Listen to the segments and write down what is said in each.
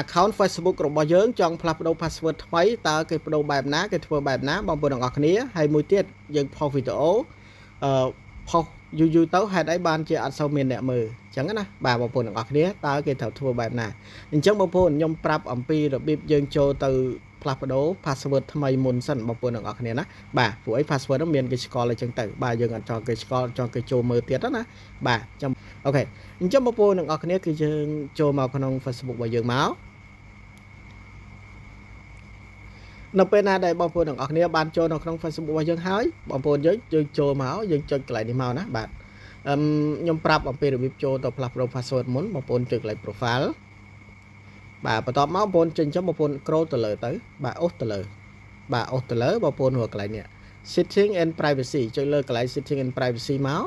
account Facebook របស់យើងចង់ផ្លាស់ប្ដូរ password ថ្មីតើគេប្ដូរបែបណាគេធ្វើបែបណាបងប្អូនទាំងអស់គ្នាហើយមួយទៀតយើងផុសវីដេអូផុសយូរទៅហេតុអីបានជាអត់សូវមានអ្នកមើលអញ្ចឹងណាបាទបងប្អូនទាំងអស់គ្នាតើគេត្រូវធ្វើបែបណាអញ្ចឹងបងប្អូនខ្ញុំប្រាប់អំពីរបៀបយើងចូលទៅផ្លាស់ប្ដូរ password ថ្មីមុនសិនបងប្អូនទាំងអស់គ្នាណាបាទព្រោះអី password ហ្នឹងមានគេស្គាល់អញ្ចឹងទៅបាទយើងអត់ចង់គេស្គាល់ចង់គេចូលមើលទៀតណាបាទចាំអូខេអញ្ចឹងបងប្អូនទាំងអស់គ្នាគឺយើងចូលមកក្នុង Facebook របស់យើងមកនៅពេលណាដែលបងប្អូនទាំងអស់គ្នាបានចូលនៅក្នុង Facebook របស់យើងហើយបងប្អូនយើងចូលមកយើងចុចកន្លែងនេះមកណាបាទខ្ញុំប្រាប់អំពីរបៀបចូលទៅផ្លាស់ប្ដូរ password មុនបងប្អូនចុចកន្លែង profile បាទបន្ទាប់មកបងប្អូនចេញចាំបងប្អូន scroll ទៅលើទៅបាទអូសទៅលើបាទអូសទៅលើបងប្អូនរកកន្លែងនេះ setting and privacy ចុចលើកន្លែង setting and privacy មក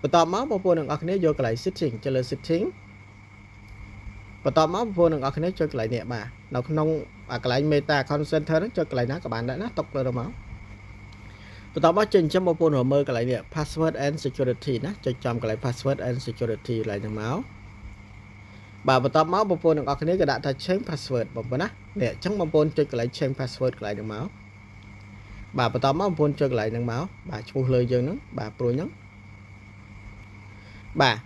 បន្ទាប់មកបងប្អូនទាំងអស់គ្នាយកកន្លែង setting ចុចលើ setting បន្ទាប់មកបងប្អូនទាំងអស់គ្នាចុចកន្លែងនេះបាទនៅក្នុងកន្លែង meta account center ហ្នឹងចុចកន្លែងណាក៏បានដែរណាតុកលើមកបន្ទាប់មកចេញចាំបងប្អូនមើលកន្លែងនេះ password and security ណាចុចចំកន្លែង password and security កន្លែងហ្នឹងមកបាទបន្ទាប់មកបងប្អូនទាំងអស់គ្នាក៏ដាក់ថា change password បងប្អូនណានេះអញ្ចឹងបងប្អូនចុចកន្លែង change password កន្លែងហ្នឹងមកបាទបន្ទាប់មកបងប្អូនចុចកន្លែងហ្នឹងមកបាទឈ្មោះលើយើងហ្នឹងបាទព្រួយហ្នឹងបាទ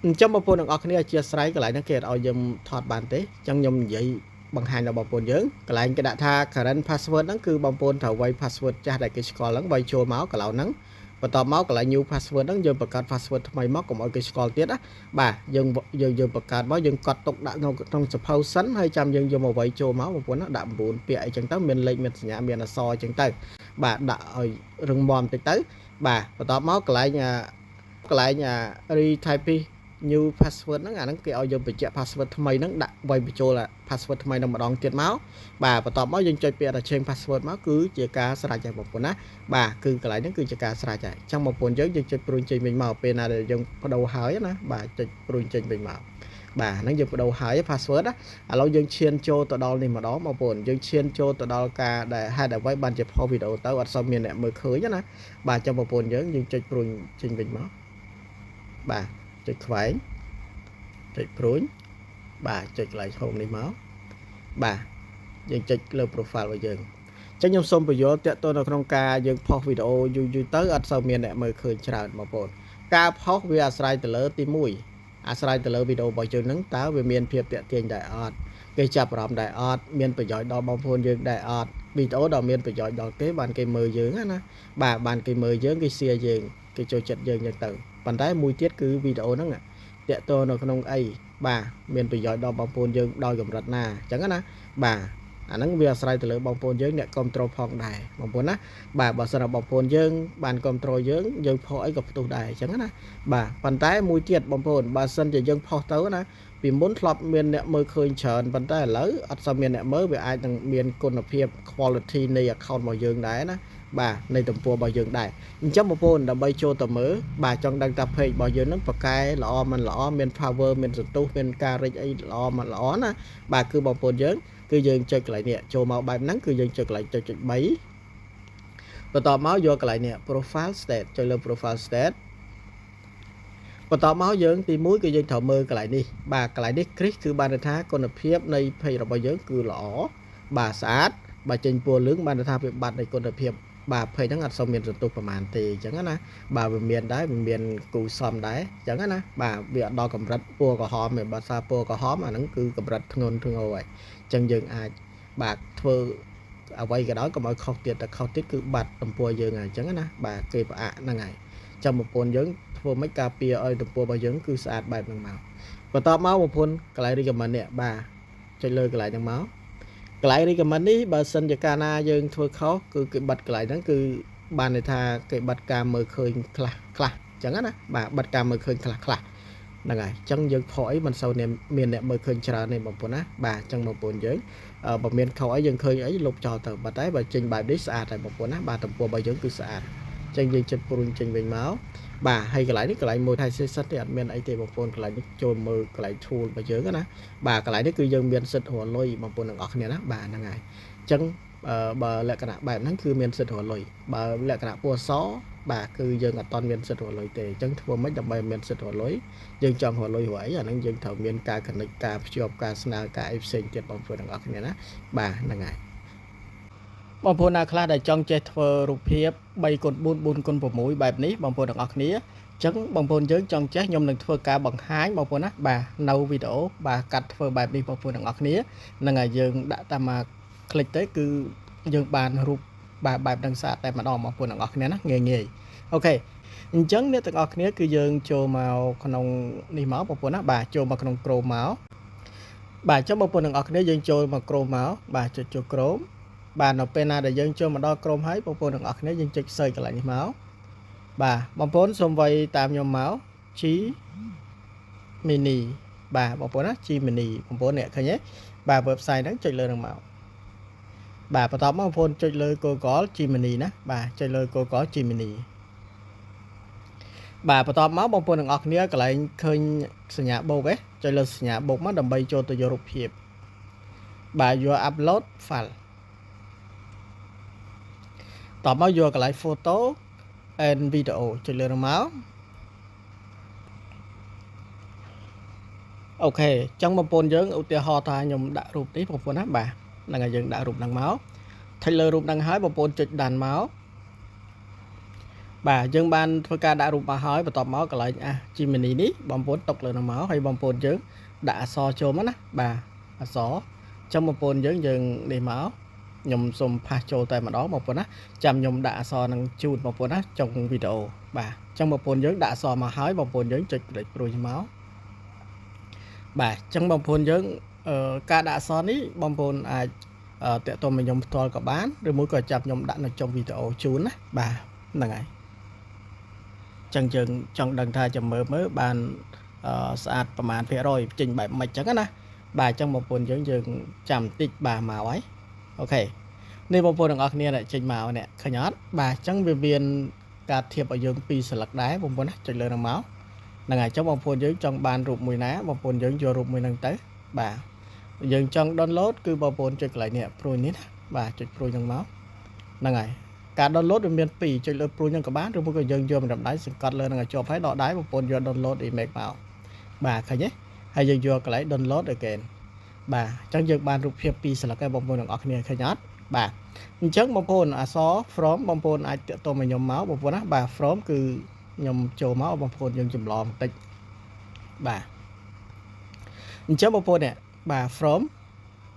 អញ្ចឹងបងប្អូនទាំងអស់គ្នាអធិស្ឋានកន្លែងហ្នឹងគេអត់ឲ្យយើងថតបានទេអញ្ចឹងខ្ញុំនិយាយបង្ហាញដល់បងប្អូនយើងកន្លែងគេដាក់ថា current password ហ្នឹងគឺបងប្អូនត្រូវវាយ password ចាស់ដែលគេស្គាល់ហ្នឹងវាយចូលមកកន្លែងហ្នឹងបន្ទាប់មកកន្លែង new password ហ្នឹងយើងបង្កើត password ថ្មីមកកុំឲ្យគេស្គាល់ទៀតណាបាទយើងបង្កើតមកយើងកត់ទុកដាក់ក្នុងសភៅសិនហើយចាំយើងយកមកវាយចូលមកបងប្អូនណាដាក់9ពាក្យអីចឹងទៅមានលេខមានសញ្ញាមានអក្សរអញ្ចឹងទៅបាទដាក់ឲ្យរឹងមាំបន្តិចទៅបាទបន្ទាប់មកកន្លែងretype new password ហ្នឹងអាហ្នឹងគេឲ្យយើងបញ្ជាក់ password ថ្មីហ្នឹងដាក់វាយបញ្ចូល password ថ្មីហ្នឹងម្ដងទៀតមកបាទបន្ទាប់មកយើងចុចពាក្យថា change password មកគឺជាការស្រេចហើយបងប្អូនណាបាទគឺកន្លែងហ្នឹងគឺជាការស្រេចហើយអញ្ចឹងបងប្អូនយើងចុចព្រួយចេញវិញមកពេលណាដែលយើងបដូរហើយណាបាទចុចព្រួយចេញវិញមកបាទហ្នឹងយើងបដូរហើយ password ណាឥឡូវយើងឈានចូលទៅដល់នេះម្ដងបងប្អូនយើងឈានចូលទៅដល់ការដែលហេតុអ្វីបានជាផុសវីដេអូទៅអត់សូវមានអ្នកមើលឃើញណាបាទអញ្ចឹងបងប្អូនយើងចុចព្រួយចេញវិញមកបាទចុចខ្វែងចុចព្រួយបាទចុចកន្លែង home នេះមកបាទយើងចុចលើ profile របស់យើងអញ្ចឹងខ្ញុំសូមបញ្យល់តាក់ទងនៅក្នុងការយើងផុសវីដេអូយូរទៅអត់សូវមានអ្នកមើលឃើញច្រើនបងប្អូនការផុសវាអាស្រ័យទៅលើទី1អាស្រ័យទៅលើវីដេអូរបស់យើងហ្នឹងតើវាមានភាពតាក់ទាញដែរអត់គេចាប់អារម្មណ៍ដែរអត់មានប្រយោជន៍ដល់បងប្អូនយើងដែរអត់វីដេអូដែលមានប្រយោជន៍ដល់គេបានគេមើលយើងណាបាទបានគេមើលយើងគេ share យើងគេចូលចិត្តយើងចឹងទៅប៉ុន្តែមួយទៀតគឺវីដេអូហ្នឹងតាក់ទងនៅក្នុងអីបាទមានប្រយោជន៍ដល់បងប្អូនយើងដោយកម្រិតណាអញ្ចឹងណាបាទអាហ្នឹងវាអាស្រ័យទៅលើបងប្អូនយើងអ្នកគ្រប់គ្រងផងដែរបងប្អូនណាបាទបើសិនបងប្អូនយើងបានគ្រប់គ្រងយើងផុសអីក៏ផ្ទុះដែរអញ្ចឹងណាបាទប៉ុន្តែមួយទៀតបងប្អូនបើសិនជាយើងផុសទៅណាពីមុនធ្លាប់មានអ្នកមើលឃើញច្រើនប៉ុន្តែឥឡូវអត់សូវមានអ្នកមើលវាអាចនឹងមានគុណភាព quality នៃ account របស់យើងដែរណាបាទនៃទំព័ររបស់យើងដែរអញ្ចឹងបងប្អូនដើម្បីចូលទៅមើលបាទចង់ដឹងថា page របស់យើងហ្នឹងប្រកែល្អមិនល្អមាន power មានសន្ទុះមានការរិចអីល្អមិនល្អណាបាទគឺបងប្អូនយើងគឺយើងចុចកន្លែងនេះចូលមកបែបហ្នឹងគឺយើងចុចកន្លែងចុច3បន្ទាប់មកយកកន្លែងនេះ profile state ចុចលើ profile state បន្ទាប់មកយើងទី1គឺយើងត្រូវមើលកន្លែងនេះបាទកន្លែងនេះ Chris គឺបានន័យថាគុណភាពនៃ page របស់យើងគឺល្អបាទស្អាតបើចេញពណ៌លឿងបានន័យថាវាបាត់នៃគុណភាពបាទ page ហ្នឹងអត់សូវមានសន្ទុះប្រហែលទេអញ្ចឹងណាបាទវាមានដែរវាមានគូសំដែរអញ្ចឹងណាបាទវាអត់ដល់កម្រិតពណ៌ក្រហមទេបើសារពណ៌ក្រហមអាហ្នឹងគឺកម្រិតធ្ងន់ហើយអញ្ចឹងយើងអាចបាទធ្វើអ្វីក៏ដោយកុំឲ្យខុសទៀតតែខុសទៀតគឺបាត់ទំព័រយើងហើយអញ្ចឹងណាបាទគេប្រអាក់ហ្នឹងហើយចាំប្រពន្ធយើងធ្វើមិនការពារឲ្យទំព័ររបស់យើងគឺស្អាតបែបហ្នឹងមកបន្ទាប់មកប្រពន្ធកន្លែង recommend នេះបាទចុចលើកន្លែងហ្នឹងមកកន្លែង recommend នេះបើសិនជាកាលណាយើងធ្វើខុសគឺគេបិទកន្លែងហ្នឹងគឺបានន័យថាគេបិទការមើលឃើញខ្លះអញ្ចឹងណាបាទបិទការមើលឃើញខ្លះហ្នឹងហើយអញ្ចឹងយើងខុសអីមិនសូវមានអ្នកមើលឃើញច្រើនទេបងប្អូនណាបាទអញ្ចឹងបងប្អូនយើងបើមានខុសអីយើងឃើញអីលុបចោលទៅប៉ុន្តែបើចេញបែបនេះស្អាតហើយបងប្អូនណាបាទទំព័ររបស់យើងគឺស្អាតអញ្ចឹងយើងចិត្តព្រួយចេញវិញមកបាទហើយកន្លែងនេះកន្លែងមួយថៃសិស្សទេអត់មានអីទេបងប្អូនកន្លែងនេះចូលមើលកន្លែង tool របស់យើងណាបាទកន្លែងនេះគឺយើងមានសិទ្ធិរលុយបងប្អូនទាំងអស់គ្នាណាបាទហ្នឹងហើយអញ្ចឹងបើលក្ខណៈបែបហ្នឹងគឺមានសិទ្ធិរលុយបើលក្ខណៈពណ៌ស bà cứ dương ở toàn miền sật hồ lối tề chẳng thua mấy đầm bay miền sật hồ lối dương trong hồ lối hỏi à năng dương thầu miền ca cần lịch ca job ca sna ca ép sinh tiệt bóng phơi đằng ngọc này nè bà là ngày bóng phơi na khla đại trong chơi thơ rụp hiệp bay cột bùn con bột mũi bài ní bóng phơi đằng ngọc ní chẳng bóng phơi dương trong chết nhom đừng thơ ca bằng hái bóng phơi nát bà nâu video bà cắt thơ bài đi bóng phơi đằng ngọc ní là ngày dương đã tam mà click tới cứ dương bàn rụp bà bài đằng xa tại mà đo bóng phơi đằng ngọc này nè nghề ok chẳng nếu từng ngọc ní cứ dương cho màu con đi máu bóng phơi nát bà cho mà con cro máu bà cho bóng phơi đằng ngọc ní dương cho mà cro máu bà cho cro bà nó pena để dân cho mà đo chrome hết bông bồn được ở nếu dân chơi sơi cái lại như máu bà bông bồn xông vây tam nhom máu chí mini bà bông bồn á chi mini bông bồn nè thấy nhé bà website đáng chơi lời đồng máu bà bắt đầu bông bồn chơi lời cô có chi mini nè bà chơi lời cô có chi mini bà bắt đầu máu bông bồn được ở nếu cái lại khơi snhà nhà bầu bé chơi lời snhà nhà bầu mắt đầm bay cho tôi vô rụp hiệp bà vô upload fileต่อมาอยู่กับไลฟ์โฟโต้ and video จุดเรือม้าโอเคจังบางปนยังอุตหะทายยมด่ารูปนี้บางปนนะบ่านั่งไงยังด่ารูปนางม้าไทยเลยรูปนางหายบางปนจุดด่านม้าบ่ายังบานเพื่อการด่ารูปมาหายต่อม้ากับไลฟ์จิมินีนี้บางปนตกเลยนางม้าให้บางปนยังด่าซอโจมันนะบ่าซอจังบางปนยังในม้าnhom xôm pha trâu tại mà đó một phần á chăm nhom đã so năng chụt một phần á trong video bà trong một phần giống đã so mà hái một phần giống trực để rồi máu bà trong một phần giống ca đã so ní bom phần tệ tôi mình nhom to có bán rồi mỗi cái chăm nhom đã là trong video chún á bà là ngày chân chừng trong đằng thai chầm mới bàn sạchประมาณphía rồi trình bày mạch chẳng á bà trong một phần giống chăm tích bà màu ấy ok นี่บางคนของอักเนี่ยจะมาเนี่ยขยันบ่าจังเวียนการเทียบเอายังปีสลักได้บางคนนะจะเลยนางเมาส์นั่งไงจังบางคนยังจังบานรูปมือนะบางคนยังโยรูปมือนั่งเต๋บ่ายังจังดอนโหลดคือบางคนจะไหลเนี่ยโปรยนี้นะบ่าจะโปรยนางเมาส์นั่งไงการดอนโหลดเป็นปีจะเลยโปรยยังกับบ้านหรือพวกก็ยังโยมแบบได้สังกัดเลยนั่งไงจบให้ดอได้บางคนโยดอนโหลดอีเมลเมาส์บ่าใครเนี่ยให้ยังโยกไหลดอนโหลดอีกเกณฑ์บ่าจังยังบานรูปเพียบปีสลักได้บางคนของอักเนี่ยขยันbà chắc bông phôn xó from bông phôn ai tôi mà nhom máu bông phôn á bà from cứ nhom trồ máu bông phôn dân chùm lò một tích bà chắc bông phôn nè bà from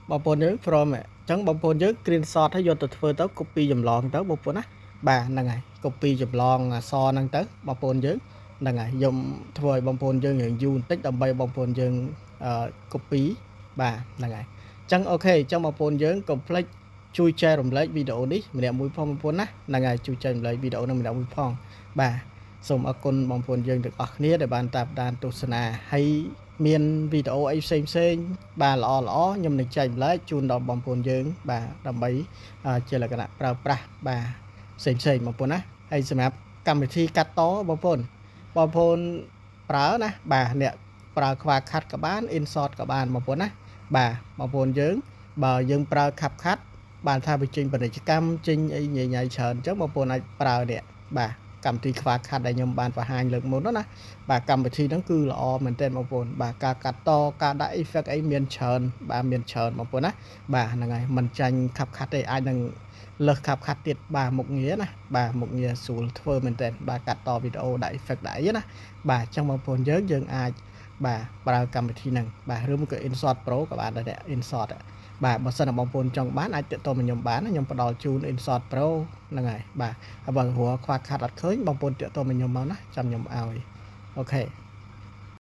bông phôn nhớ from nè chẳng bông phôn nhớ screenshot thấy vô từ phơi tới copy chùm lò tới bông phôn á bà là ngày copy chùm lò so năng tới bông phôn nhớ là ngày dùng thôi bông phôn dân hiện du tích đầm bay bông phôn dân copy bà là ngày chẳng ok trong bông phôn nhớ complete chui chơi rồng lấy video đi mình làm mũi phong phun á là ngày chui chơi lấy video này mình làm mũi phong bà xong ở con bóng phun dương được ở nia để bàn tạp đàn tu sna hay miền video ấy xem bà lõ nhưng mình chơi lấy chun đòn bóng phun dương bà đầm bấy chơi là cái nào bà xem bóng phun á hay xem áp cầm bị thi cắt tó bóng phun prá nè bà nè prá khoa khát cả bán insert cả bàn bóng phun á bà bóng phun dương bà dương prá khắp khát bàn thay vì trình bày cam trình ấy nhảy nhảy chờn trước một bộ này vào nè bà cầm thì khóa khát đại nhầm bàn và hai lực muốn đó nè bà cầm về thì nó cứ là mình tên một bộ bà ca cắt to ca đại effect ấy miền chờn bà miền chờn một bộ nè bà là ngày mình tranh khắp khát đây ai đang lực khắp khát tiệt bà một nghĩa nè bà một nghĩa xuống thơ mình tên bà cắt to video đại effect đại nè bà trong một bộ nhớ dừng ai bà cầm về thì năng bà rưỡi một cái insert pro các bạn đây insert bà bớt sân bóng phun trong bán ai tự tôi mình nhầm bán nhầm đòi chun insert pro là ngày bà bằngหัว khoa khát đặt khơi bóng phun tự tôi mình nhầm máu nè chăm nhầm ao ok